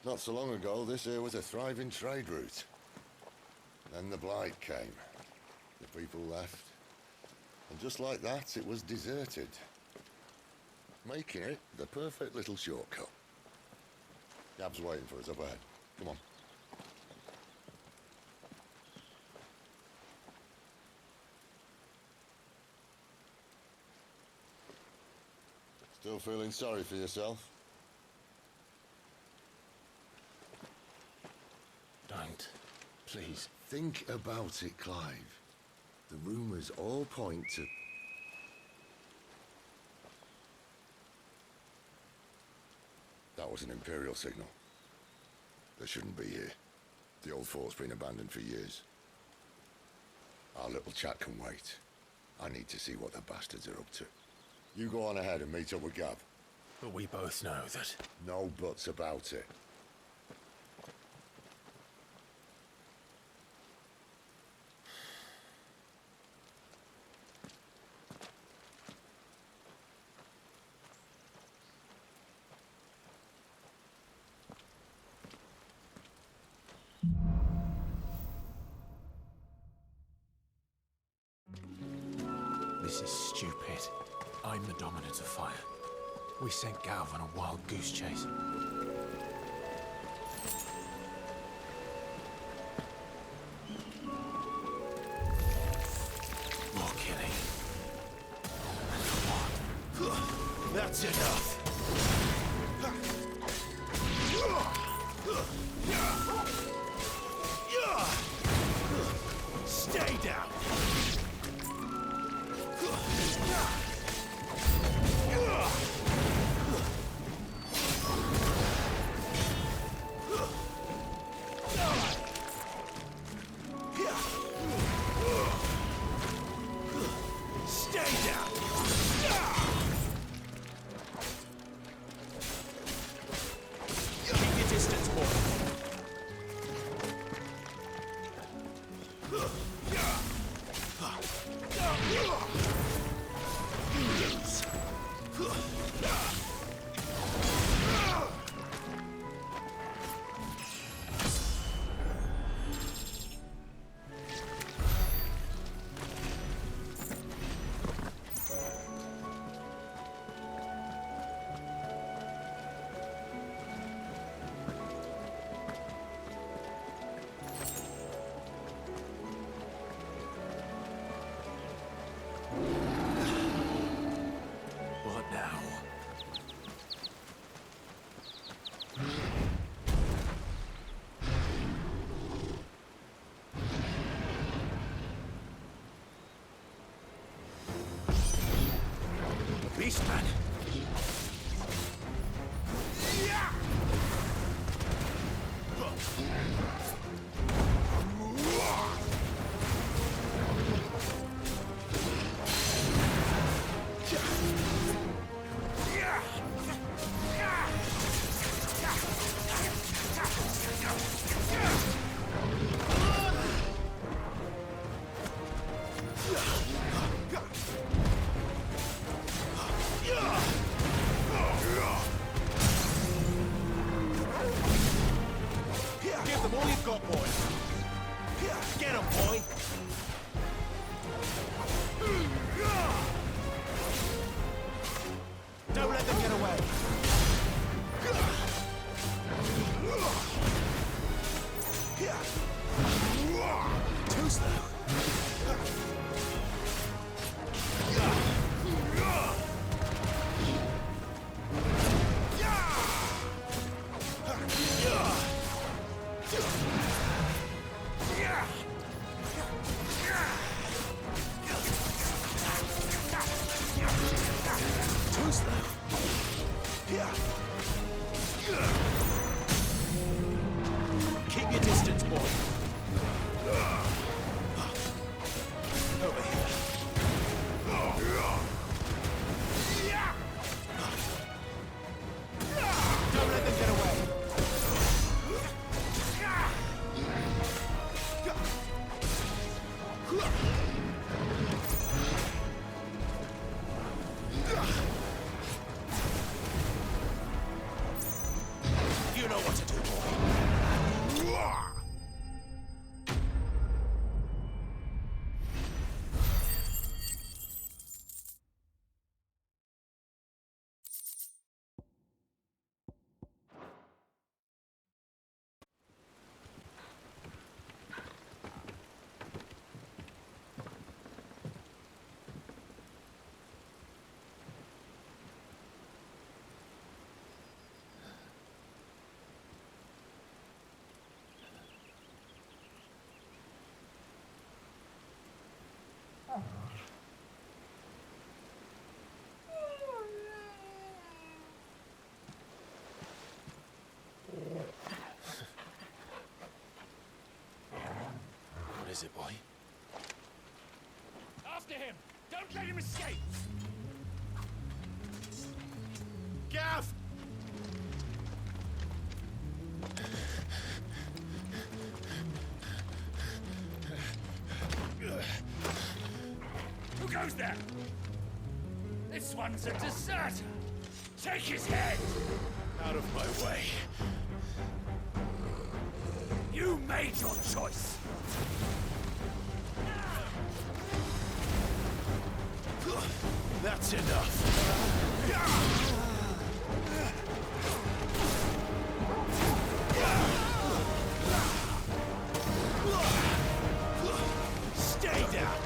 Not so long ago, this here was a thriving trade route. Then the blight came. The people left. And just like that, it was deserted. Making it the perfect little shortcut. Gab's waiting for us up ahead. Come on. Still feeling sorry for yourself? Don't. Please. Think about it, Clive. The rumours all point to... That was an Imperial signal. They shouldn't be here. The old fort's been abandoned for years. Our little chat can wait. I need to see what the bastards are up to. You go on ahead and meet up with Gab. But we both know that... No buts about it. This is stupid. I'm the dominant of fire. We sent Galv on a wild goose chase. More killing. Come on. That's enough. Stay down. Beastman! Give them all you've got, boys. Get 'em, boy. Don't let them get away. Too slow. Too slow. Keep your distance, boy. Over here. Don't let them get away. You know what to do, boy. is it, boy? After him! Don't let him escape! Gav! Who goes there? This one's a deserter! Take his head! Out of my way. You made your choice! That's enough. Stay down.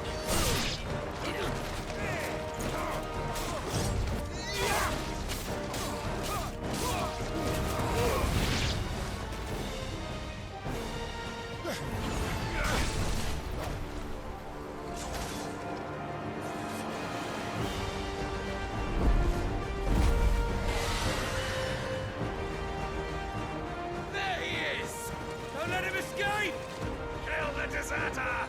There he is! Don't let him escape! Kill the deserter!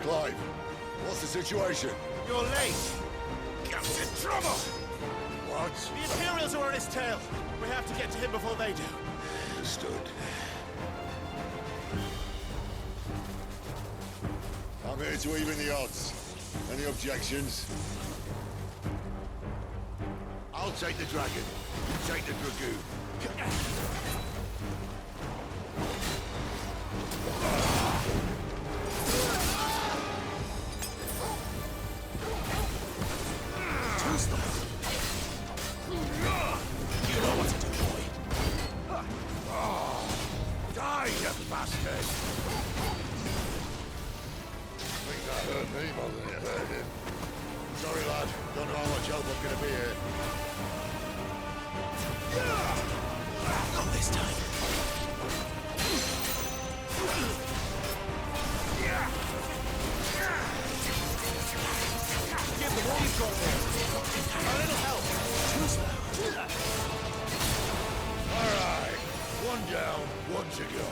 Clive, what's the situation? You're late. Cap's in trouble! What? The Imperials are on his tail. We have to get to him before they do. Understood. I'm here to even the odds. Any objections? I'll take the dragon. You take the dragoon. You know what to do, boy. Die, you bastard! I think that hurt me more than it hurt him. Sorry, lad. Don't know how much help I'm gonna be here. Not this time. Give them all you've got there. A little help. Too slow. All right. One down, one to go.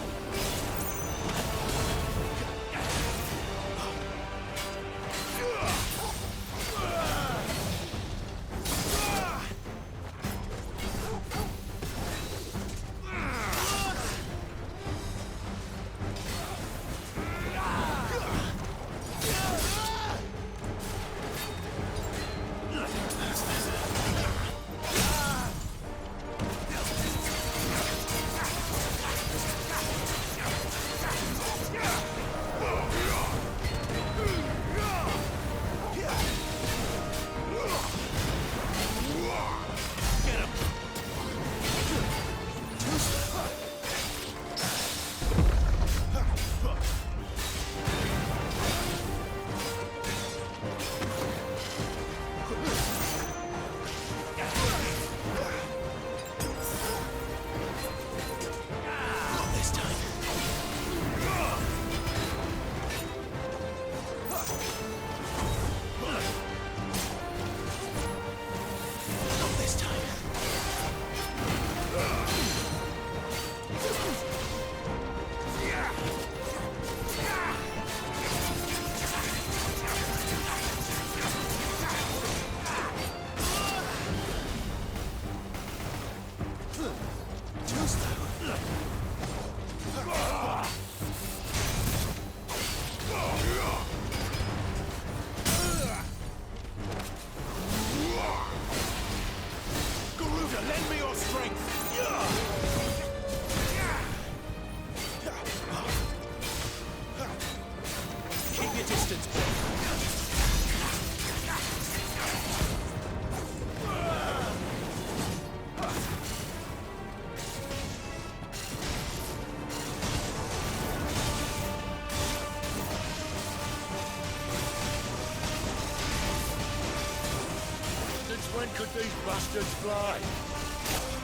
When could these bastards fly?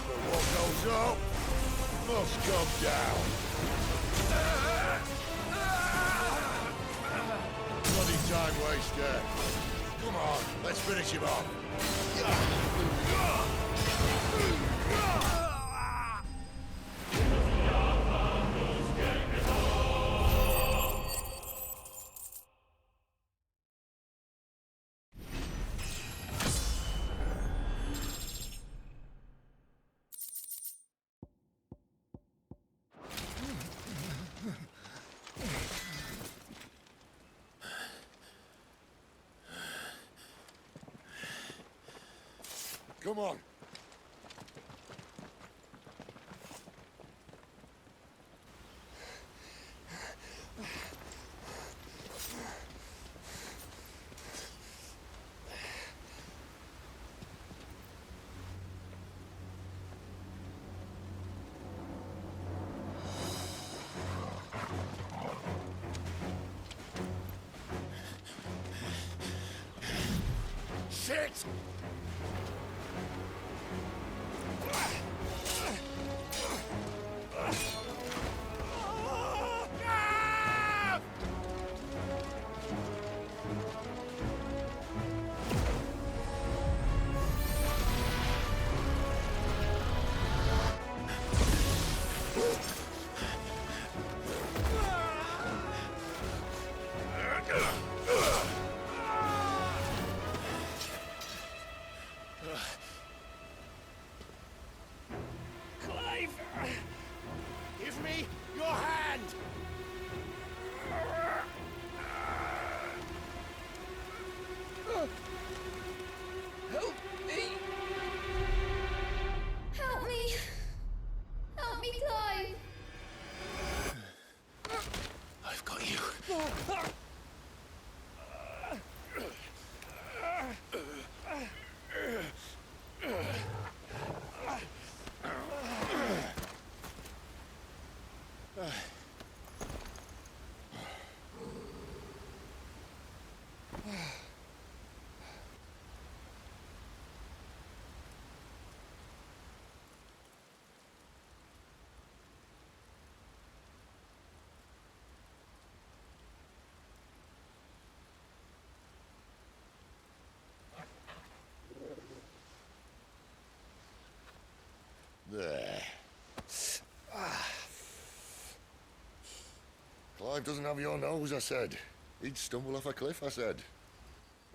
But what goes up must come down. Bloody time waster. Come on, let's finish him off. Come on. Shit! Give me your hand! Help me! Help me! Help me, Clive! I've got you. There. Clive doesn't have your nose, I said. He'd stumble off a cliff, I said.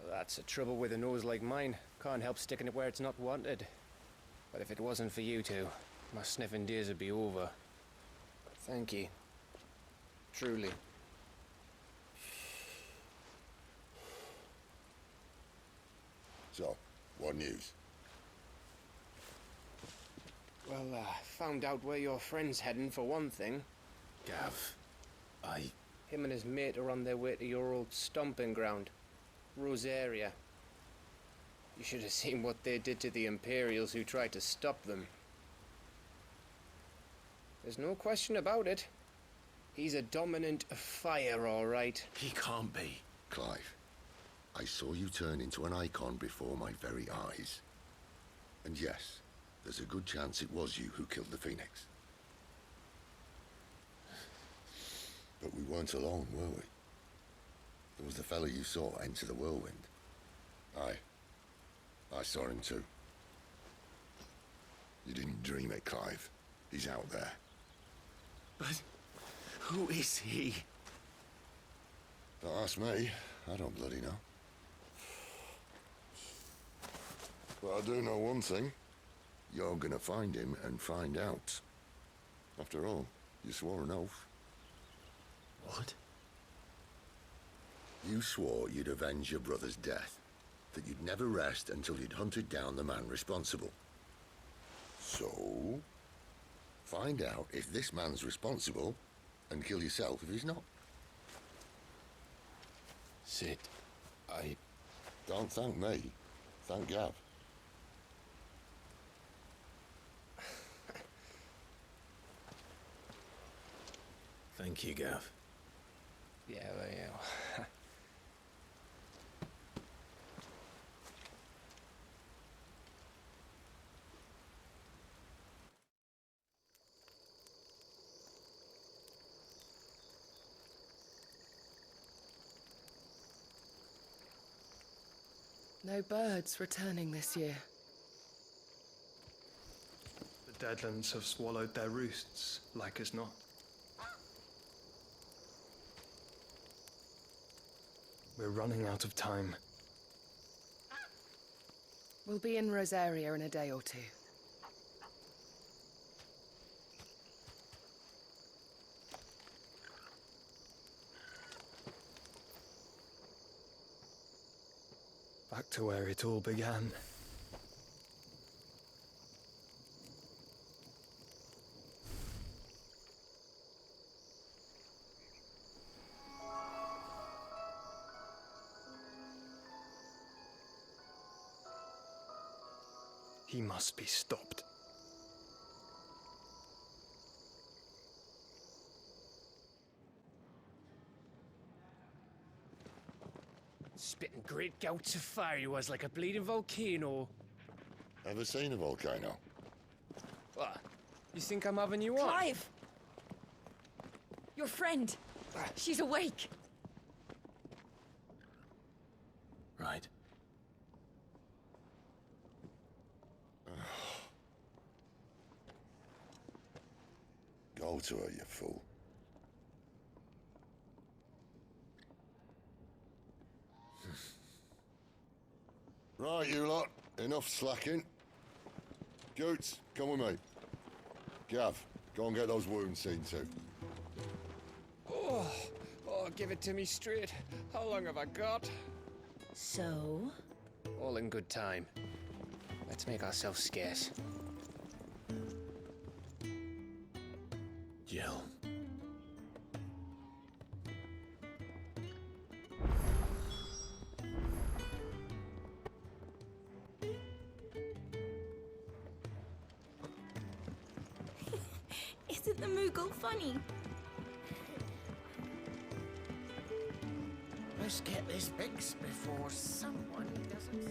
That's the trouble with a nose like mine. Can't help sticking it where it's not wanted. But if it wasn't for you two, my sniffing days would be over. Thank you. Truly. So, what news? Well, found out where your friend's heading for one thing. Gav, Him and his mate are on their way to your old stomping ground, Rosaria. You should have seen what they did to the Imperials who tried to stop them. There's no question about it. He's a dominant of fire, all right. he can't be. Clive, I saw you turn into an icon before my very eyes. And yes, there's a good chance it was you who killed the Phoenix. But we weren't alone, were we? There was the fella you saw enter the whirlwind. I saw him too. You didn't dream it, Clive. He's out there. But who is he? Don't ask me. I don't bloody know. But I do know one thing. You're gonna find him and find out. After all, you swore an oath. What? You swore you'd avenge your brother's death, that you'd never rest until you'd hunted down the man responsible. So, find out if this man's responsible, and kill yourself if he's not. Sid, Don't thank me. Thank Gav. Thank you, Gav. Yeah, well, yeah. No birds returning this year. The Deadlands have swallowed their roosts, like as not. We're running out of time. We'll be in Rosaria in a day or two. Back to where it all began. He must be stopped. Spitting great gouts of fire he was, like a bleeding volcano. Ever seen a volcano? What? You think I'm having you on? Clive! Your friend. She's awake. Right. Go to her, you fool. Right, you lot. Enough slacking. Goots, come with me. Gav, go and get those wounds seen to. Oh, give it to me straight. How long have I got? So? All in good time. Let's make ourselves scarce. Jill. Isn't the Moogle funny? Let's get this fixed before someone doesn't.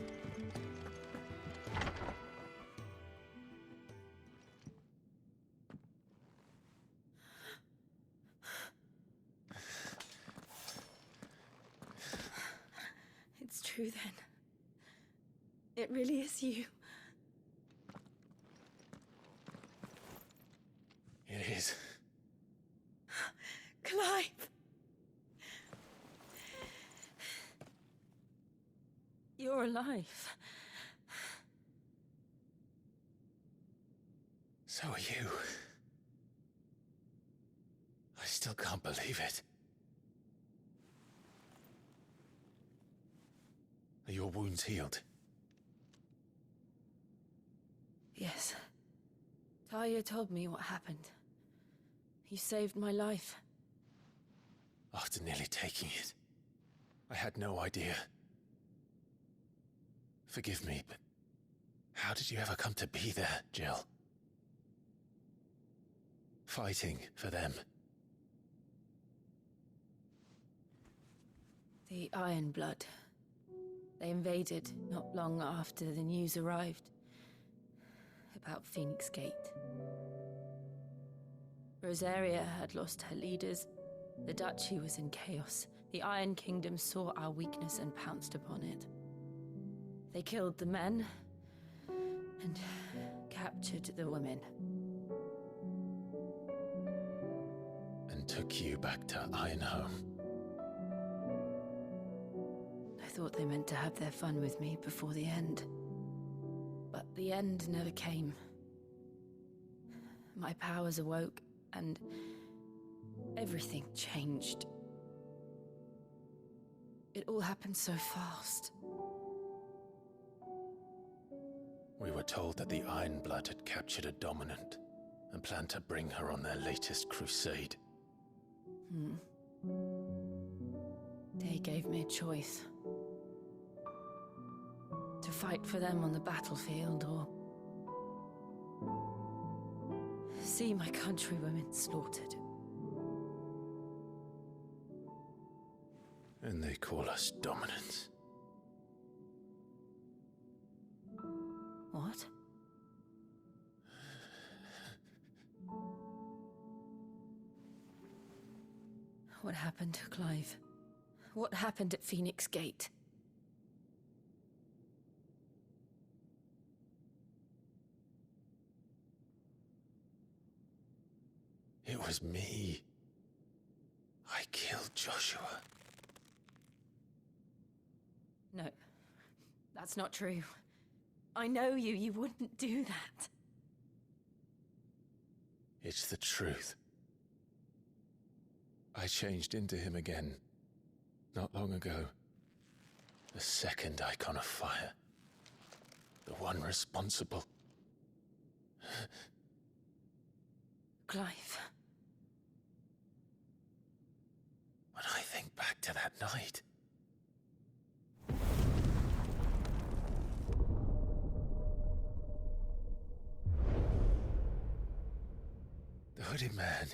It's true then. It really is you. It is. Clive! You're alive. So are you. I still can't believe it. Are your wounds healed? Yes. Talia told me what happened. You saved my life. After nearly taking it, I had no idea. Forgive me, but how did you ever come to be there, Jill? Fighting for them. The Iron Blood. They invaded not long after the news arrived about Phoenix Gate. Rosaria had lost her leaders. The Duchy was in chaos. The Iron Kingdom saw our weakness and pounced upon it. They killed the men and captured the women. And took you back to Ironhome. I thought they meant to have their fun with me before the end. But the end never came. My powers awoke, and everything changed. It all happened so fast. We were told that the Iron Blood had captured a dominant and planned to bring her on their latest crusade. They gave me a choice. To fight for them on the battlefield, or see my countrywomen slaughtered. And they call us dominants. What? What happened, Clive? What happened at Phoenix Gate? It was me. I killed Joshua. No, that's not true. I know you. You wouldn't do that. It's the truth. I changed into him again, not long ago. The second icon of fire. The one responsible. Clive. When I think back to that night... The hooded man,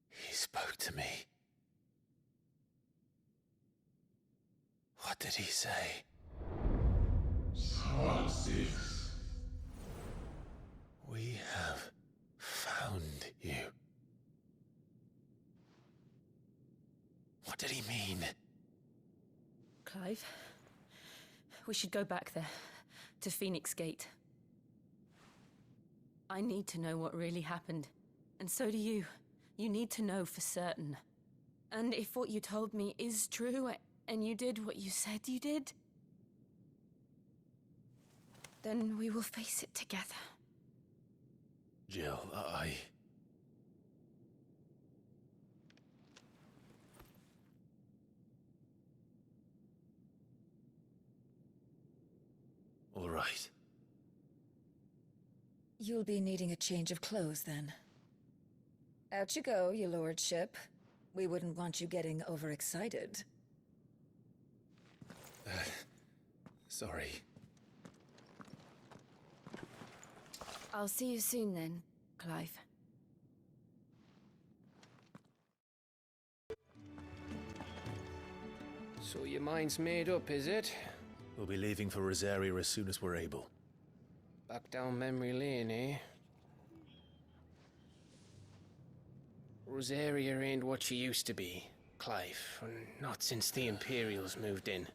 he spoke to me. What did he say? We have found you. What did he mean? Clive, we should go back there, to Phoenix Gate. I need to know what really happened, and so do you. You need to know for certain. And if what you told me is true, and you did what you said you did, then we will face it together. Jill, All right. You'll be needing a change of clothes, then. Out you go, your lordship. We wouldn't want you getting overexcited. Sorry. I'll see you soon then, Clive. So your mind's made up, is it? We'll be leaving for Rosaria as soon as we're able. Back down memory lane, eh? Rosaria ain't what she used to be, Clive. Not since the Imperials moved in.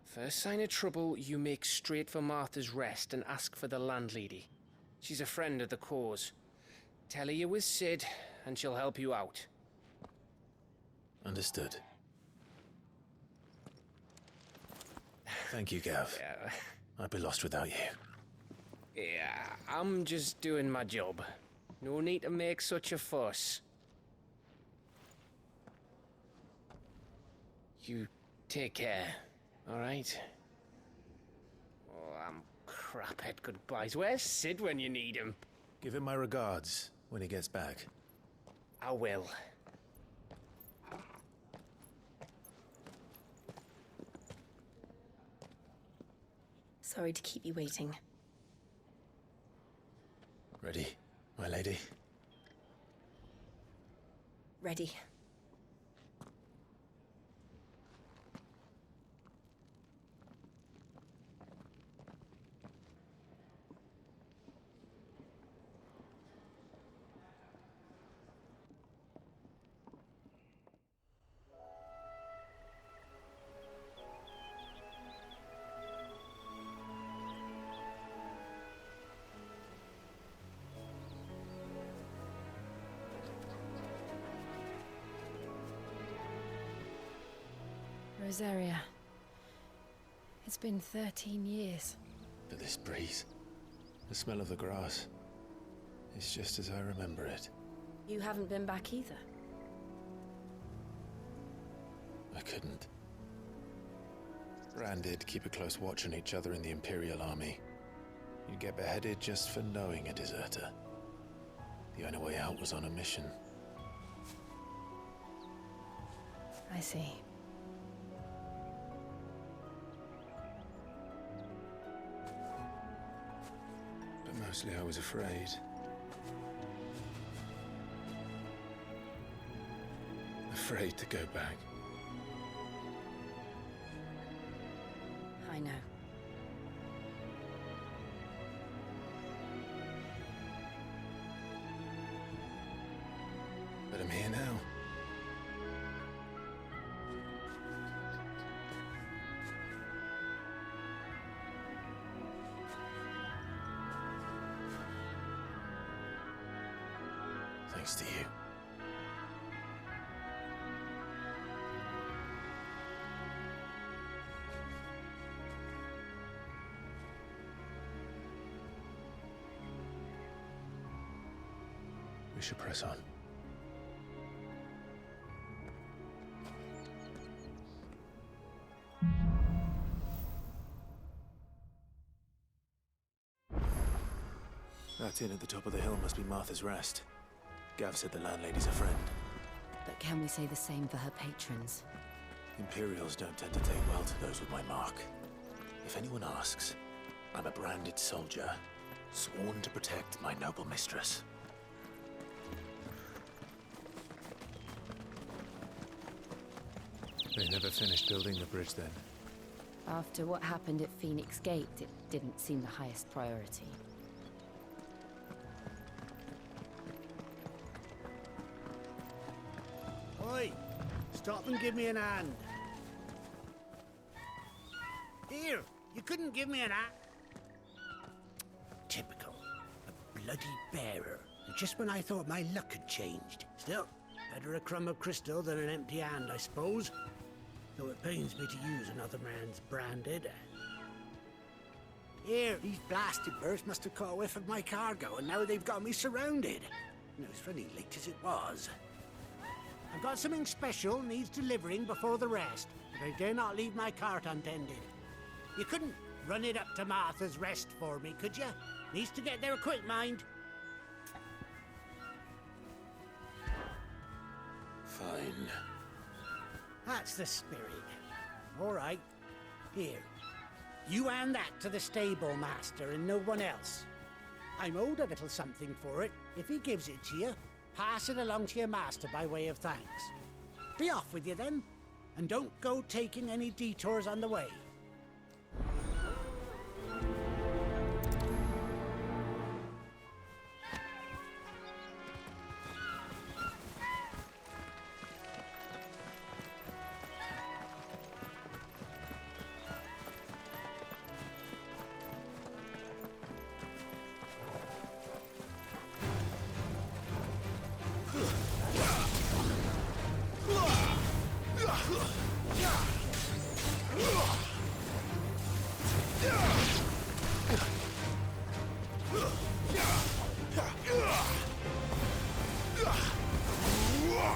First sign of trouble, you make straight for Martha's Rest and ask for the landlady. She's a friend of the cause. Tell her you was Sid, and she'll help you out. Understood. Thank you, Gav. Yeah. I'd be lost without you. Yeah, I'm just doing my job. No need to make such a fuss. You take care, alright? Oh, I'm crap at goodbyes. Where's Sid when you need him? Give him my regards when he gets back. I will. Sorry to keep you waiting. Ready, my lady? Ready. Rosaria. It's been 13 years. But this breeze, the smell of the grass, it's just as I remember it. You haven't been back either. I couldn't. Rand did keep a close watch on each other in the Imperial Army. You'd get beheaded just for knowing a deserter. The only way out was on a mission. I see. But mostly I was afraid. Afraid to go back. I know. But I'm here now. thanks to you. We should press on. That inn at the top of the hill must be Martha's Rest. Gav said the landlady's a friend. But can we say the same for her patrons? Imperials don't tend to take well to those with my mark. If anyone asks, I'm a branded soldier, sworn to protect my noble mistress. They never finished building the bridge then. After what happened at Phoenix Gate, it didn't seem the highest priority. Oi! Stop and give me an hand. Here! You couldn't give me an hand. Typical. A bloody bearer. Just when I thought my luck had changed. Still, better a crumb of crystal than an empty hand, I suppose. Though it pains me to use another man's branded. Here, these blasted birds must have caught a whiff of my cargo, and now they've got me surrounded. And it was funny late as it was. I've got something special needs delivering before the rest, but I dare not leave my cart untended. You couldn't run it up to Martha's Rest for me, could you? Needs to get there quick, mind. Fine. That's the spirit. All right. Here. You hand that to the stable master and no one else. I'm owed a little something for it. If he gives it to you, pass it along to your master by way of thanks. Be off with you then, and don't go taking any detours on the way.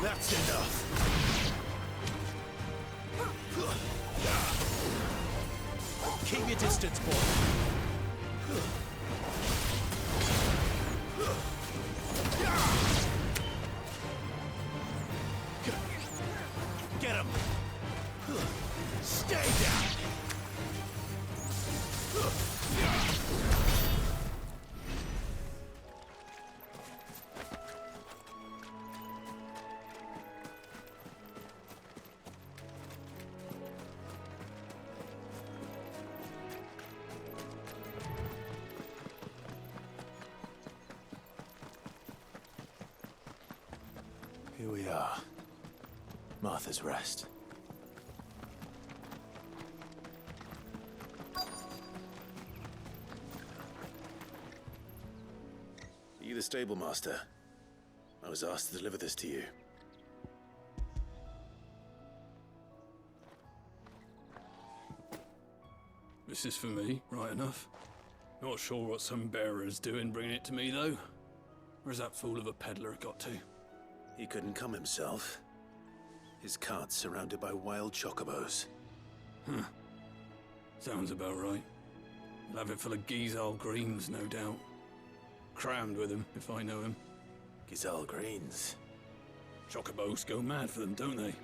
That's enough. Keep your distance, boy. Get him. Stay down. Here we are. Martha's Rest. Are you the stable master? I was asked to deliver this to you. This is for me, right enough. Not sure what some bearer's doing bringing it to me, though. Where's that fool of a peddler got to? He couldn't come himself. His cart's surrounded by wild chocobos. Huh. Sounds about right. He'll have it full of Gizal greens, no doubt. Crammed with him, if I know him. Gizal greens. Chocobos go mad for them, don't they?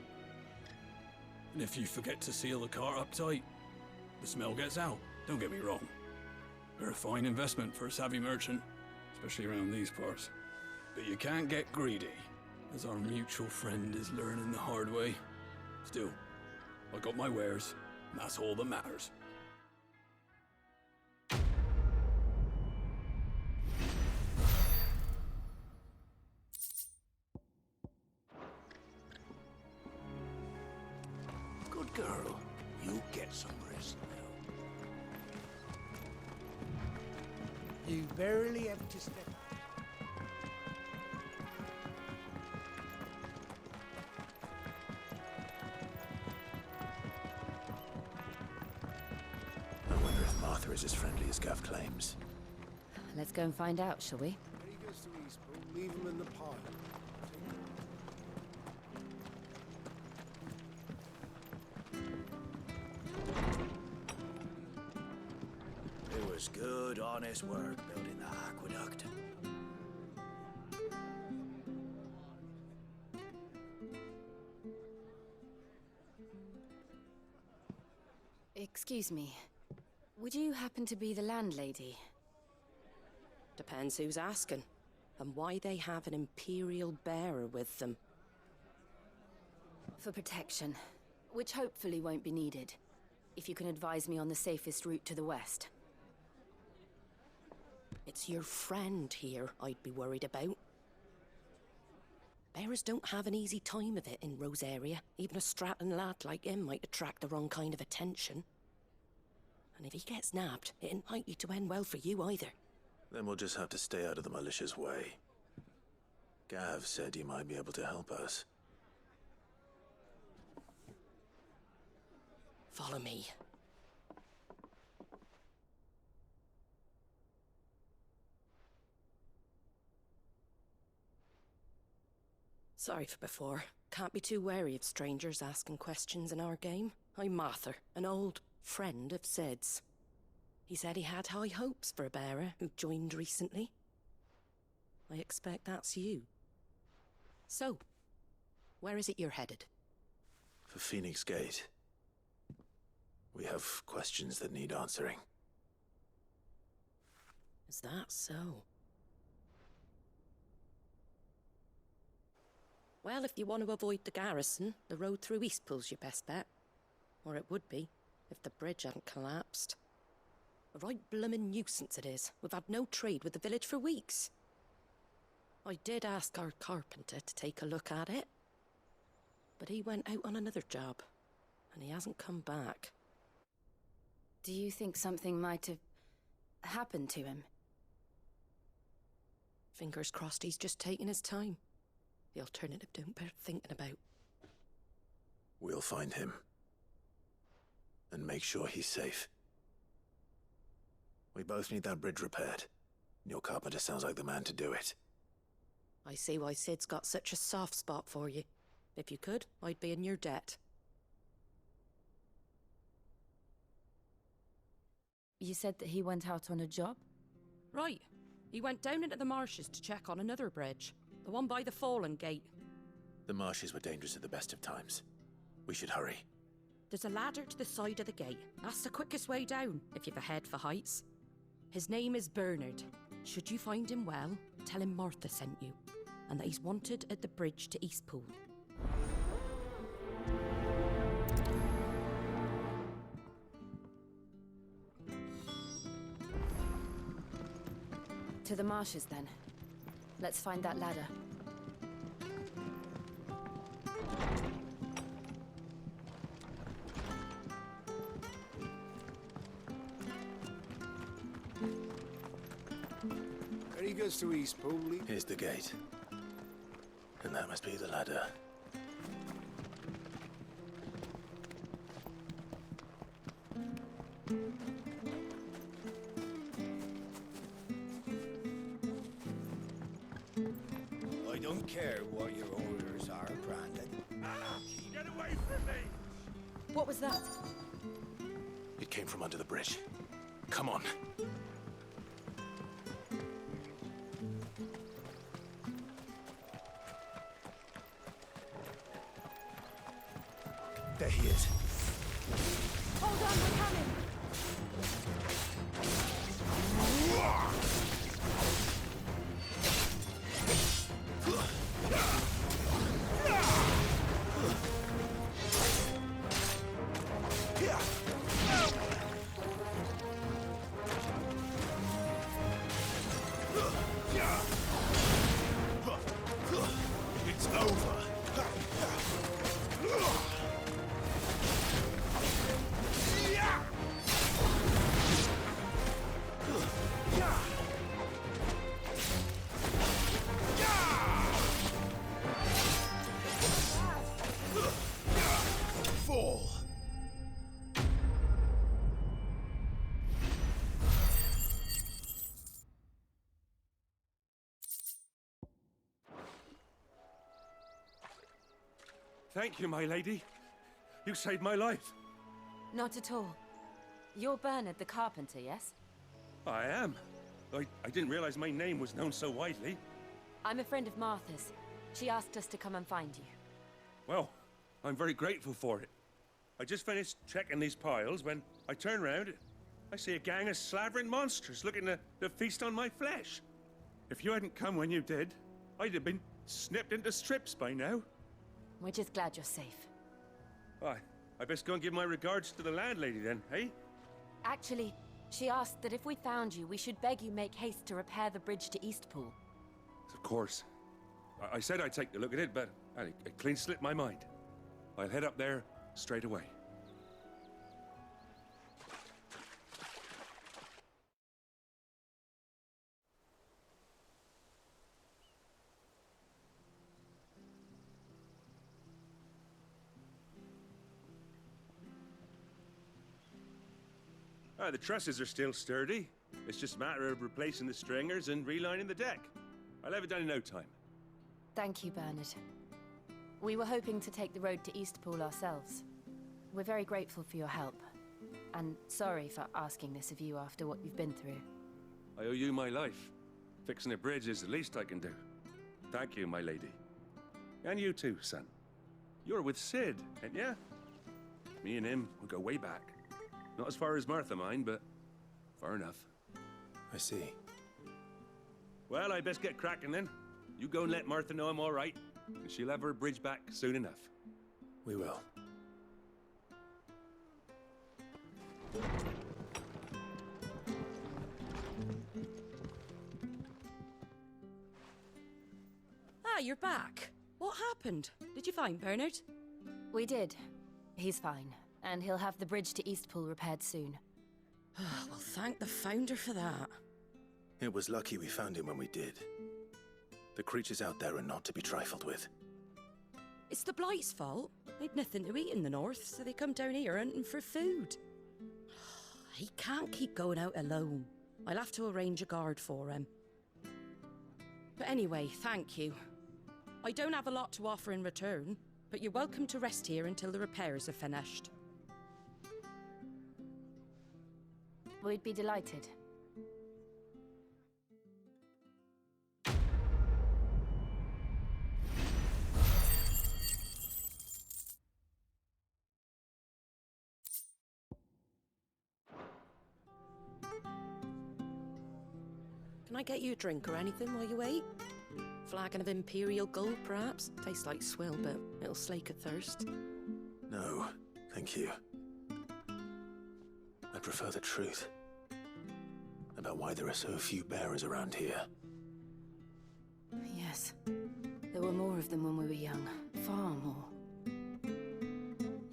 And if you forget to seal the cart up tight, the smell gets out. Don't get me wrong. They're a fine investment for a savvy merchant, especially around these parts. But you can't get greedy, as our mutual friend is learning the hard way. Still, I got my wares, and that's all that matters. Good girl. You get some rest now. You barely have to step. Martha is as friendly as Gav claims. Let's go and find out, shall we? When he goes to Eastpool, leave him in the pile. It was good, honest work building that aqueduct. Excuse me. Would you happen to be the landlady? Depends who's asking, and why they have an Imperial bearer with them. For protection, which hopefully won't be needed. If you can advise me on the safest route to the west. It's your friend here I'd be worried about. Bearers don't have an easy time of it in Rosaria. Even a Stratton lad like him might attract the wrong kind of attention. And if he gets nabbed, it ain't likely to end well for you either. Then we'll just have to stay out of the malicious way. Gav said you might be able to help us. Follow me. Sorry for before. Can't be too wary of strangers asking questions in our game. I'm Martha, an old friend of Sid's. He said he had high hopes for a bearer who joined recently. I expect that's you. So, where is it you're headed? For Phoenix Gate. We have questions that need answering. Is that so? Well, if you want to avoid the garrison, the road through Eastpool's your best bet. Or it would be, if the bridge hadn't collapsed. A right bloomin' nuisance it is. We've had no trade with the village for weeks. I did ask our carpenter to take a look at it. But he went out on another job, and he hasn't come back. Do you think something might have happened to him? Fingers crossed he's just taking his time. The alternative don't bear thinking about. We'll find him. And make sure he's safe. We both need that bridge repaired. Your carpenter sounds like the man to do it. I see why Sid's got such a soft spot for you. If you could, I'd be in your debt. You said that he went out on a job? Right. He went down into the marshes to check on another bridge. The one by the Fallen Gate. The marshes were dangerous at the best of times. We should hurry. There's a ladder to the side of the gate. That's the quickest way down, if you've a head for heights. His name is Bernard. Should you find him well, tell him Martha sent you, and that he's wanted at the bridge to Eastpool. To the marshes, then. Let's find that ladder. When he goes to Eastpool, leave... Here's the gate. And that must be the ladder. I don't care what your orders are, Brandon. Get away from me! What was that? It came from under the bridge. Come on. There he is. Hold on, we're coming! It's over. Thank you, my lady. You saved my life. Not at all. You're Bernard the carpenter, yes? I am. I didn't realize my name was known so widely. I'm a friend of Martha's. She asked us to come and find you. Well, I'm very grateful for it. I just finished checking these piles when I turn around. I see a gang of slavering monsters looking to feast on my flesh. If you hadn't come when you did, I'd have been snipped into strips by now. We're just glad you're safe. Why, I best go and give my regards to the landlady then, eh? Actually, she asked that if we found you, we should beg you make haste to repair the bridge to Eastpool. Of course. I said I'd take a look at it, but it clean slipped my mind. I'll head up there straight away. The trusses are still sturdy. It's just a matter of replacing the stringers and relining the deck. I'll have it done in no time. Thank you, Bernard. We were hoping to take the road to Eastpool ourselves. We're very grateful for your help. And sorry for asking this of you after what you've been through. I owe you my life. Fixing a bridge is the least I can do. Thank you, my lady. And you too, son. You're with Sid, ain't ya? Me and him will go way back. Not as far as Martha, mind, but far enough. I see. Well, I best get cracking then. You go and let Martha know I'm all right, and she'll have her bridge back soon enough. We will. Ah, you're back. What happened? Did you find Bernard? We did. He's fine, and he'll have the bridge to Eastpool repaired soon. Well, thank the Founder for that. It was lucky we found him when we did. The creatures out there are not to be trifled with. It's the Blight's fault. They'd nothing to eat in the north, so they come down here hunting for food. He can't keep going out alone. I'll have to arrange a guard for him. But anyway, thank you. I don't have a lot to offer in return, but you're welcome to rest here until the repairs are finished. We'd be delighted. Can I get you a drink or anything while you wait? Flagon of Imperial Gold, perhaps? Tastes like swill, but it'll slake a thirst. No, thank you. I prefer the truth about why there are so few bearers around here. Yes. There were more of them when we were young. Far more.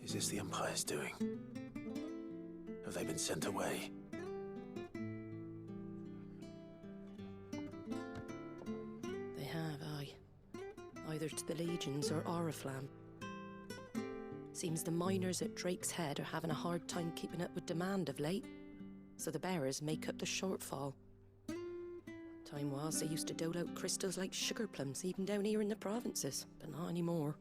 Is this the Empire's doing? Have they been sent away? They have, aye. Either to the Legions or Oriflamme. Seems the miners at Drake's Head are having a hard time keeping up with demand of late, so the bearers make up the shortfall. Time was they used to dole out crystals like sugar plums even down here in the provinces, but not anymore.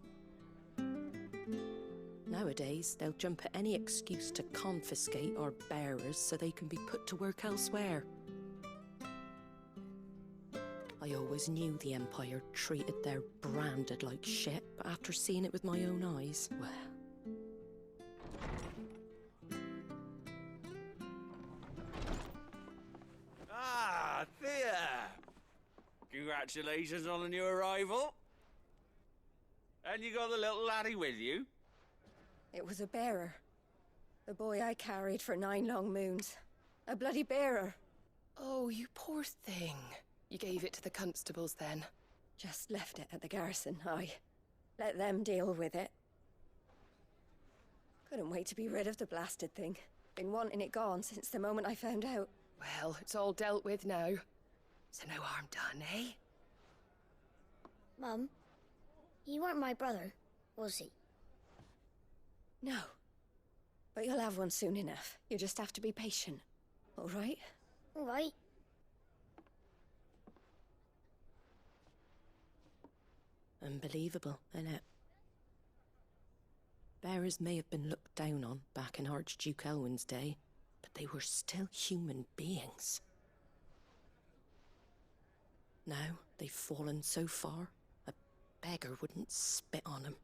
Nowadays, they'll jump at any excuse to confiscate our bearers so they can be put to work elsewhere. I always knew the Empire treated their branded like shit, but after seeing it with my own eyes, well... Ah, Thea! Congratulations on the new arrival. And you got the little laddie with you? It was a bearer. The boy I carried for 9 long moons. A bloody bearer. Oh, you poor thing. You gave it to the constables then? Just left it at the garrison, aye. Let them deal with it. Couldn't wait to be rid of the blasted thing. Been wanting it gone since the moment I found out. Well, it's all dealt with now. So no harm done, eh? Mum, he weren't my brother, was he? No. But you'll have one soon enough. You just have to be patient. All right? All right. Unbelievable, innit? Bearers may have been looked down on back in Archduke Elwin's day, but they were still human beings. Now they've fallen so far, a beggar wouldn't spit on them.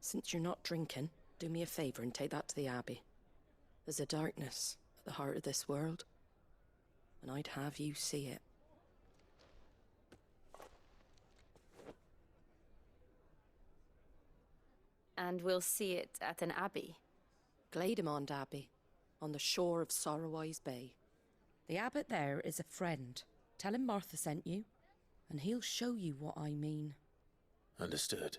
Since you're not drinking, do me a favour and take that to the Abbey. There's a darkness at the heart of this world, and I'd have you see it. And we'll see it at an abbey? Glademond Abbey, on the shore of Sorrowise Bay. The abbot there is a friend. Tell him Martha sent you, and he'll show you what I mean. Understood.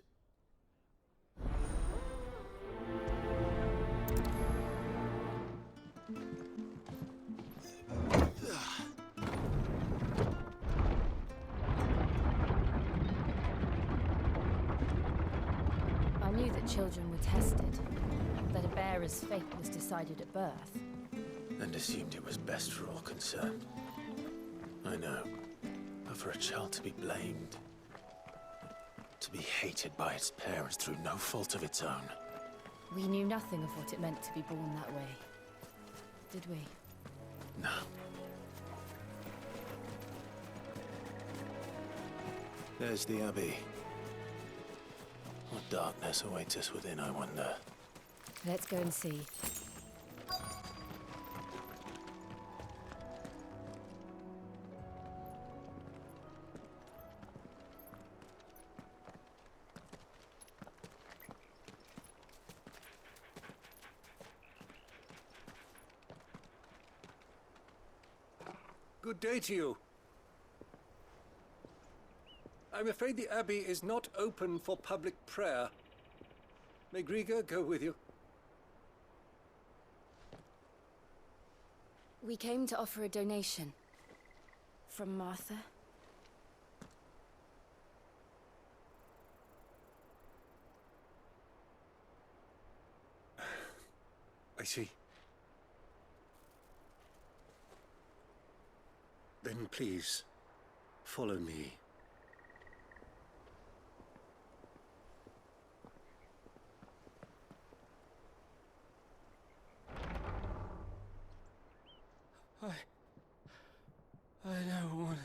I knew that children were tested, that a bearer's fate was decided at birth. And assumed it was best for all concerned. I know. But for a child to be blamed, to be hated by its parents through no fault of its own. We knew nothing of what it meant to be born that way, did we? No. There's the Abbey. What darkness awaits us within, I wonder? Let's go and see. Good day to you. I'm afraid the Abbey is not open for public prayer. May Griga go with you? We came to offer a donation. From Martha. I see. Then please, follow me. I don't want to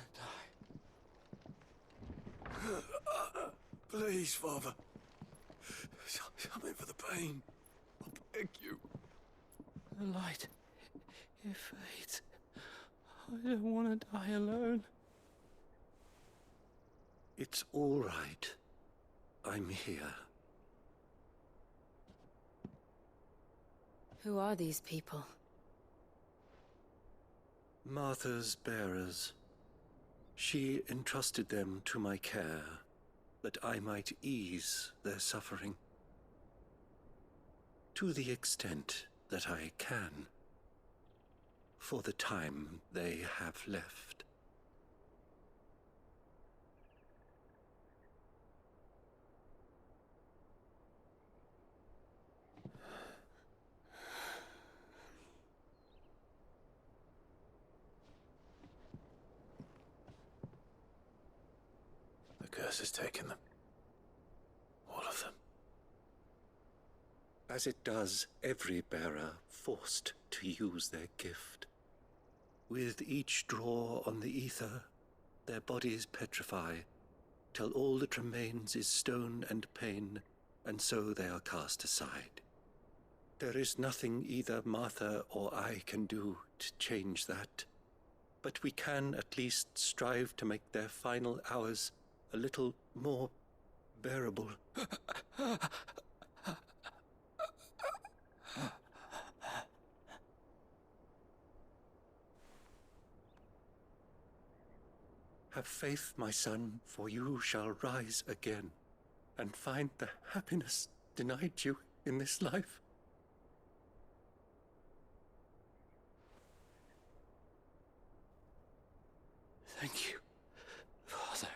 die. Please, Father. Something for the pain. I beg you. The light, it fades. I don't want to die alone. It's all right. I'm here. Who are these people? Martha's bearers. She entrusted them to my care, that I might ease their suffering. To the extent that I can, for the time they have left. The curse has taken them. All of them. As it does every bearer forced to use their gift. With each draw on the ether, their bodies petrify, till all that remains is stone and pain, and so they are cast aside. There is nothing either Martha or I can do to change that, but we can at least strive to make their final hours a little more bearable. Have faith, my son, for you shall rise again, and find the happiness denied you in this life. Thank you, Father.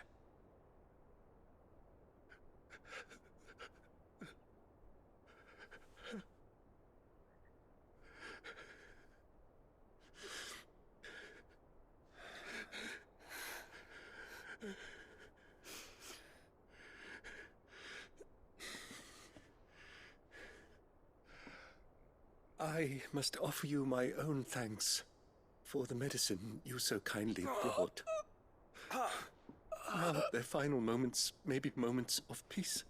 I must offer you my own thanks for the medicine you so kindly brought. Now, their final moments may be moments of peace.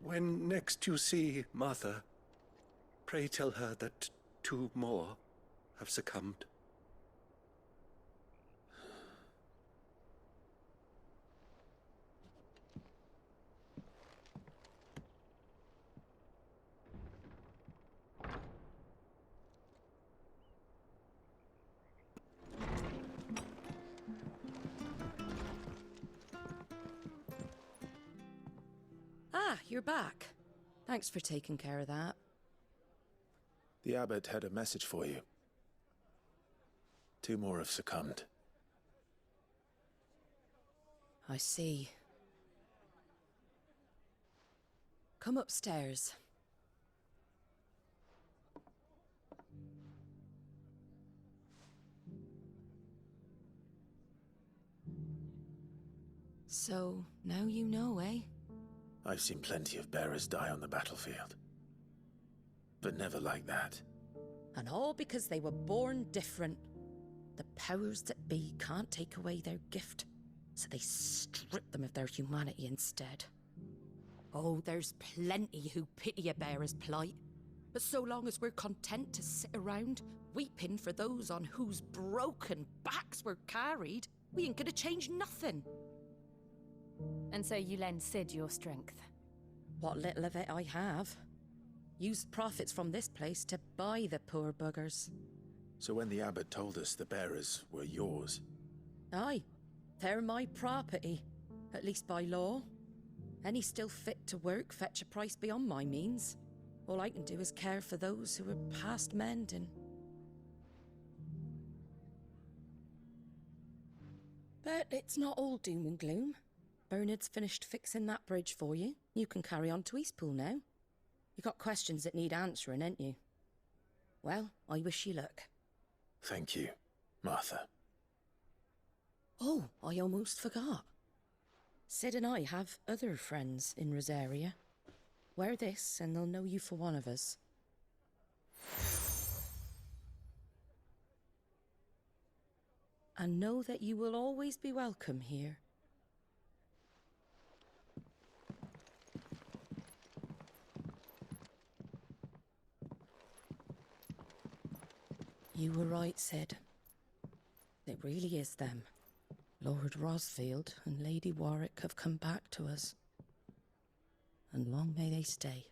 When next you see Martha, pray tell her that 2 more have succumbed. Ah, you're back. Thanks for taking care of that. The abbot had a message for you. 2 more have succumbed. I see. Come upstairs. So, now you know, eh? I've seen plenty of bearers die on the battlefield. But never like that. And all because they were born different. The powers that be can't take away their gift, so they strip them of their humanity instead. Oh, there's plenty who pity a bearer's plight. But so long as we're content to sit around, weeping for those on whose broken backs we're carried, we ain't gonna change nothing. And so you lend Sid your strength? What little of it I have. Used profits from this place to buy the poor buggers. So when the abbot told us the bearers were yours... Aye, they're my property, at least by law. Any still fit to work fetch a price beyond my means. All I can do is care for those who are past mending. But it's not all doom and gloom. Bernard's finished fixing that bridge for you. You can carry on to Eastpool now. You got questions that need answering, ain't you? Well, I wish you luck. Thank you, Martha. Oh, I almost forgot. Sid and I have other friends in Rosaria. Wear this and they'll know you for one of us. And know that you will always be welcome here. You were right, Sid. It really is them. Lord Rosfield and Lady Warwick have come back to us. And long may they stay.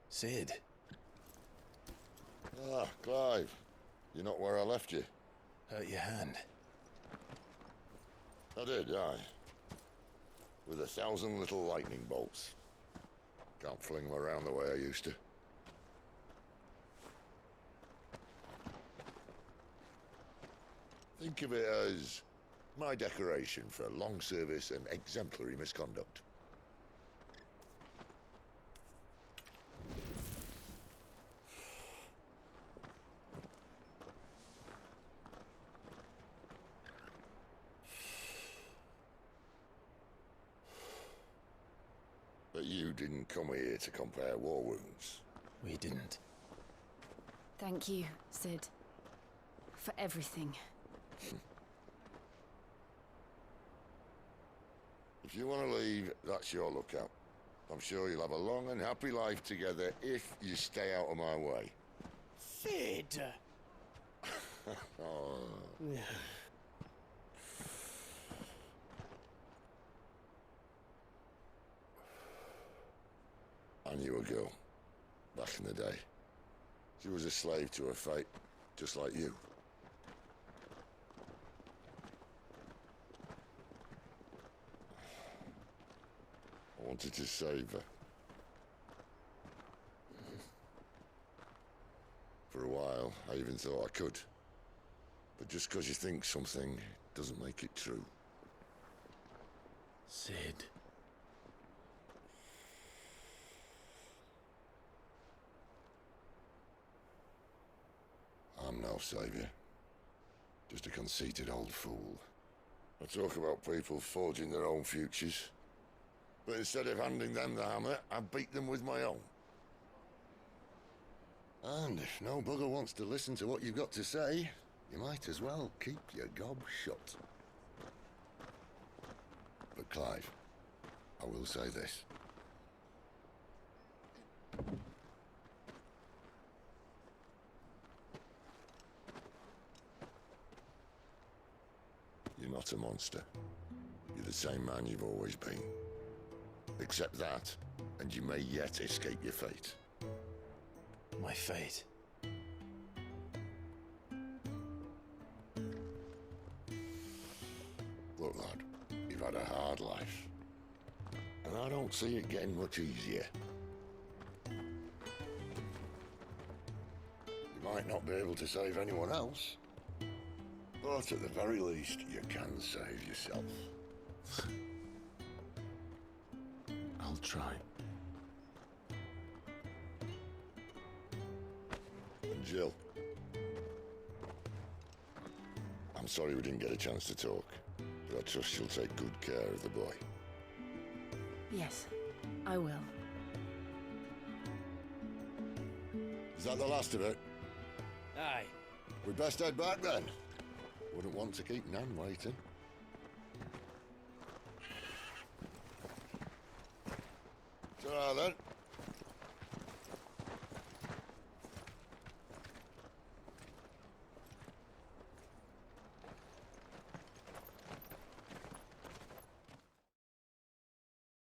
Sid. Ah, Clive. You're not where I left you. Hurt your hand. I did, aye. With 1,000 little lightning bolts. Can't fling them around the way I used to. Think of it as my decoration for long service and exemplary misconduct. But you didn't come here to compare war wounds. We didn't. Thank you, Sid. For everything. If you want to leave, that's your lookout. I'm sure you'll have a long and happy life together if you stay out of my way. Sid! Oh. I knew a girl. back in the day. She was a slave to her fate, just like you. I wanted to save her. For a while, I even thought I could. But just because you think something doesn't make it true. Sid. I'm no savior. Just a conceited old fool. I talk about people forging their own futures. But instead of handing them the hammer, I beat them with my own. And if no bugger wants to listen to what you've got to say, you might as well keep your gob shut. But Clive, I will say this. You're not a monster. You're the same man you've always been. Accept that, and you may yet escape your fate. My fate? Look, lad, you've had a hard life. And I don't see it getting much easier. You might not be able to save anyone else, but at the very least, you can save yourself. I'll try. And Jill, I'm sorry we didn't get a chance to talk, but I trust she'll take good care of the boy. Yes, I will. Is that the last of it? Aye. We'd best head back then. Wouldn't want to keep Nan waiting.